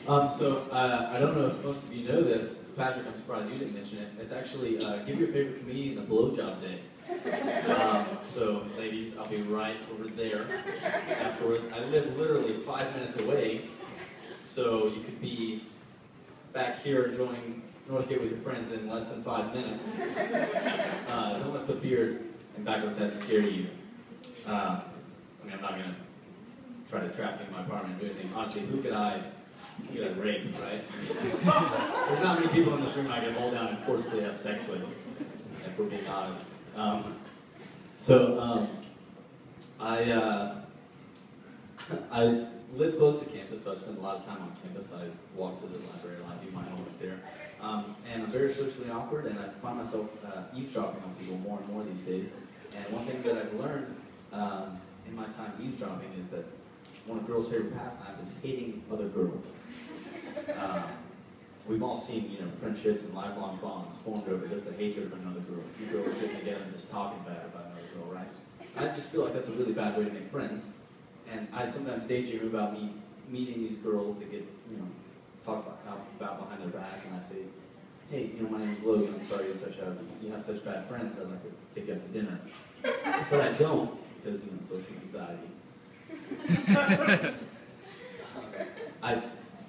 I don't know if most of you know this. Patrick, I'm surprised you didn't mention it. It's actually give your favorite comedian a blowjob day. So, ladies, I'll be right over there afterwards. I live literally 5 minutes away, so you could be back here enjoying Northgate with your friends in less than 5 minutes. Don't let the beard and backwards head scare you. I mean, I'm not going to try to trap you in my apartment and do anything. Honestly, who could I rape, right? There's not many people in this room I can hold down and forcibly have sex with, if we're being honest. I live close to campus, so I spend a lot of time on campus. I walk to the library a lot, do my homework there. And I'm very socially awkward, and I find myself eavesdropping on people more and more these days. And one thing that I've learned in my time eavesdropping is that one of girls' favorite pastimes is hating other girls. We've all seen, friendships and lifelong bonds formed over just the hatred of another girl. Two girls getting together and just talking bad about another girl, right? I just feel like that's a really bad way to make friends. And I sometimes daydream about me meeting these girls that get, talk about behind their back, and I say, hey, my name is Logan. I'm sorry you have such bad friends. I'd like to take you out to dinner. But I don't because social anxiety.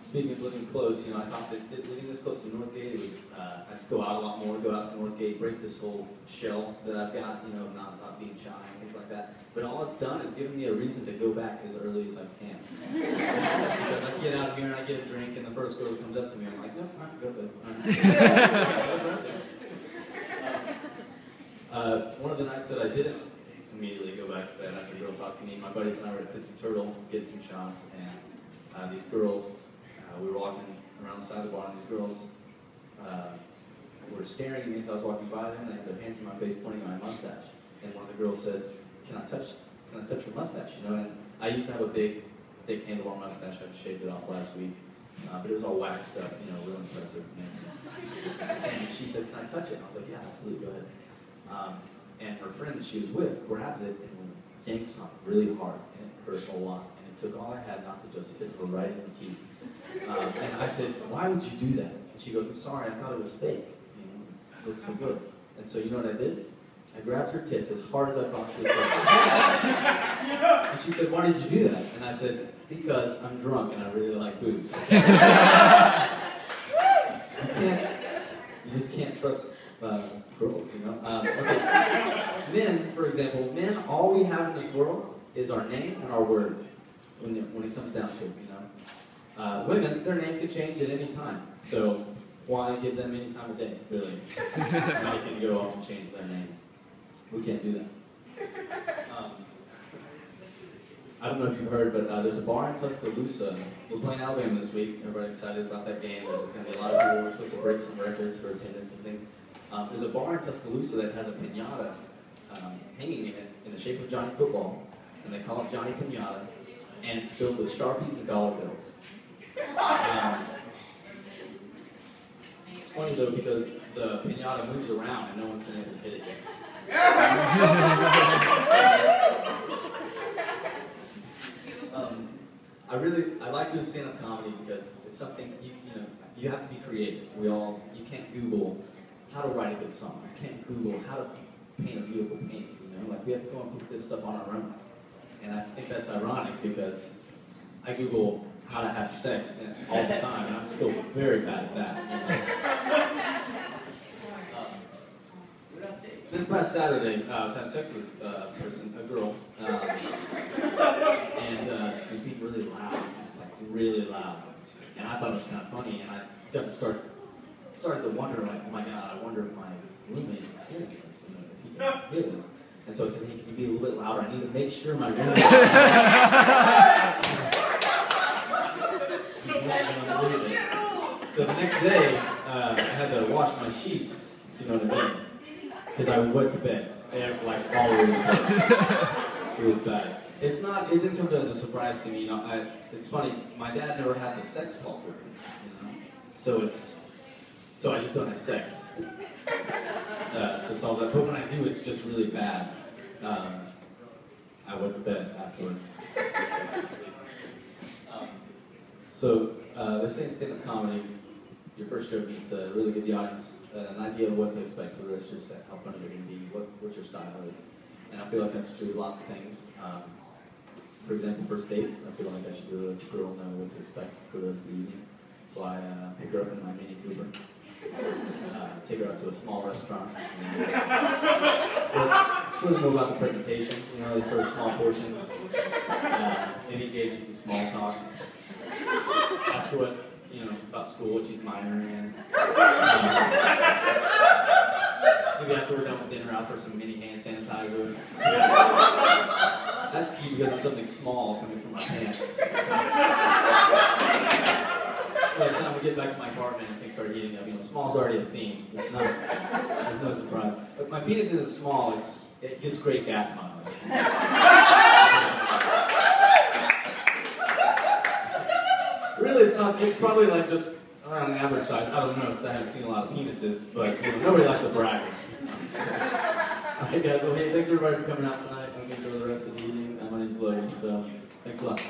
Speaking of living close, I thought that living this close to Northgate, I'd go out a lot more, go out to Northgate, break this whole shell that I've got, not being shy and things like that. But all it's done is given me a reason to go back as early as I can. Because I get out here and I get a drink, and the first girl that comes up to me, I'm like, nope, go. One of the nights that I didn't immediately go back to bed after the girl talked to me, my buddies and I were at Tipsy Turtle, getting some shots, and these girls, we were walking around the side of the bar, and these girls were staring at me as I was walking by them, and they had their hands in my face pointing at my mustache. And one of the girls said, can I touch your mustache? And I used to have a big handlebar mustache. I shaved it off last week, but it was all waxed up, real impressive. And she said, can I touch it? And I was like, yeah, absolutely, go ahead. And her friend that she was with grabs it and yanks on it really hard, and it hurt a lot. And it took all I had not to just hit her right in the teeth. And I said, why would you do that? And she goes, I'm sorry, I thought it was fake. It looked so good. And so you know what I did? I grabbed her tits as hard as I possibly could. And she said, why did you do that? And I said, because I'm drunk and I really like booze. You just can't trust girls, Okay. Men, for example, all we have in this world is our name and our word when it comes down to it, Women, their name could change at any time. So why give them any time of day, really? They can go off and change their name. We can't do that. I don't know if you've heard, but there's a bar in Tuscaloosa. We're playing Alabama this week. Everybody excited about that game. There's going to be a lot of people. We're supposed to break some records for attendance and things. There's a bar in Tuscaloosa that has a piñata hanging in it in the shape of Johnny Football, and they call it Johnny Piñata, and it's filled with Sharpies and dollar bills. It's funny though because the piñata moves around and no one's been able to hit it yet. I like doing stand-up comedy because it's something you have to be creative. You can't Google how to write a good song. You can't Google how to paint a beautiful painting. We have to go and put this stuff on our own. And I think that's ironic because I Google how to have sex all the time, and I'm still very bad at that. This past Saturday, I was having sex with this a girl, and she was being really loud, and I thought it was kind of funny, and I got to started to wonder, like, oh my God, I wonder if my roommate is hearing this, if he can hear this. And so I said, hey, can you be a little bit louder? I need to make sure my roommate is So the next day, I had to wash my sheets, if you know what I mean, because I would wet the bed, like all over the place. It was bad. It didn't come as a surprise to me. It's funny. My dad never had the sex talk with me, So I just don't have sex to solve that. But when I do, it's just really bad. I wet the bed afterwards. So they say in stand-up comedy, your first joke needs to really give the audience an idea of what to expect for the rest of your set, how funny you're going to be, what your style is. And I feel like that's true with lots of things. For example, first dates, I feel like I should really let the girl know what to expect for the rest of the evening. So I pick her up in my Mini Cooper, take her out to a small restaurant. It's really more about the presentation, you know, they sort of small portions, maybe engage in some small talk. Ask her what, you know, about school, what she's minoring in. Maybe after we're done with dinner, I'll for some mini hand sanitizer. That's key because it's something small coming from my pants. By the time we get back to my apartment and things start heating up, you know, small's already a theme. It's not, there's no surprise. But my penis isn't small, it gets great gas mileage. Really, it's not, it's probably like just around the average size. I don't know, because I haven't seen a lot of penises, but you know, nobody likes to brag. Alright guys, well hey, thanks everybody for coming out tonight. I'm going to enjoy the rest of the evening. My name's Logan, so thanks a lot.